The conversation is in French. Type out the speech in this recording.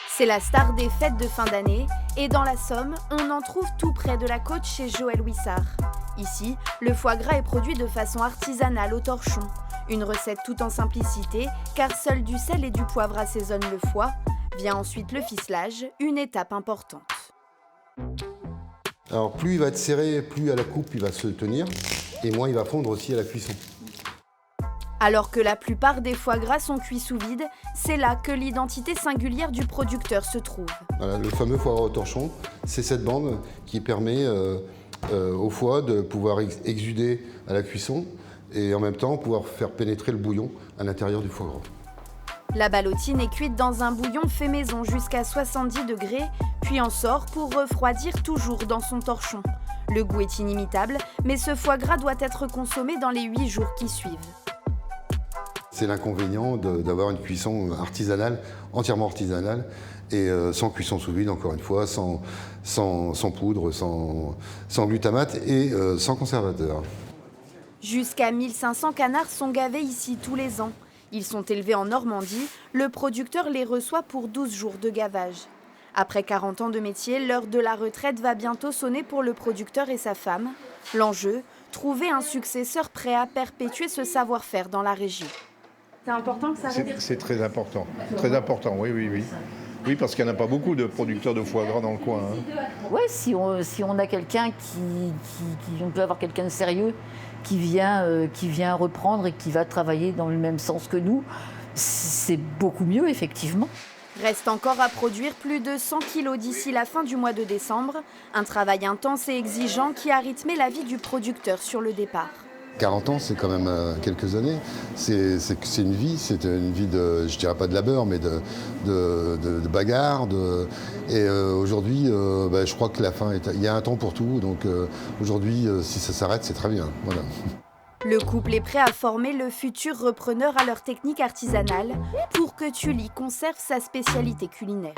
C'est la star des fêtes de fin d'année et dans la Somme, on en trouve tout près de la côte chez Joël Huissard. Ici, le foie gras est produit de façon artisanale au torchon. Une recette tout en simplicité car seul du sel et du poivre assaisonnent le foie. Vient ensuite le ficelage, une étape importante. Alors plus il va être serré, plus à la coupe il va se tenir et moins il va fondre aussi à la cuisson. Alors que la plupart des foie gras sont cuits sous vide, c'est là que l'identité singulière du producteur se trouve. Voilà, le fameux foie gras au torchon, c'est cette bande qui permet au foie de pouvoir exuder à la cuisson et en même temps pouvoir faire pénétrer le bouillon à l'intérieur du foie gras. La ballotine est cuite dans un bouillon fait maison jusqu'à 70 degrés, puis en sort pour refroidir toujours dans son torchon. Le goût est inimitable, mais ce foie gras doit être consommé dans les 8 jours qui suivent. C'est l'inconvénient d'avoir une cuisson artisanale, entièrement artisanale, et sans cuisson sous vide, encore une fois, sans poudre, sans glutamate et sans conservateur. Jusqu'à 1500 canards sont gavés ici tous les ans. Ils sont élevés en Normandie, le producteur les reçoit pour 12 jours de gavage. Après 40 ans de métier, l'heure de la retraite va bientôt sonner pour le producteur et sa femme. L'enjeu, trouver un successeur prêt à perpétuer ce savoir-faire dans la région. C'est important que ça reste. C'est très important. Très important, oui. Oui, parce qu'il n'y en a pas beaucoup de producteurs de foie gras dans le coin. Oui, si on a quelqu'un on peut avoir quelqu'un de sérieux qui vient reprendre et qui va travailler dans le même sens que nous, c'est beaucoup mieux, effectivement. Reste encore à produire plus de 100 kilos d'ici la fin du mois de décembre. Un travail intense et exigeant qui a rythmé la vie du producteur sur le départ. 40 ans, c'est quand même quelques années. C'est une vie, de, je dirais pas de labeur, mais de bagarre. Et aujourd'hui, je crois que la fin il y a un temps pour tout. Donc aujourd'hui, si ça s'arrête, c'est très bien. Voilà. Le couple est prêt à former le futur repreneur à leur technique artisanale pour que Tully conserve sa spécialité culinaire.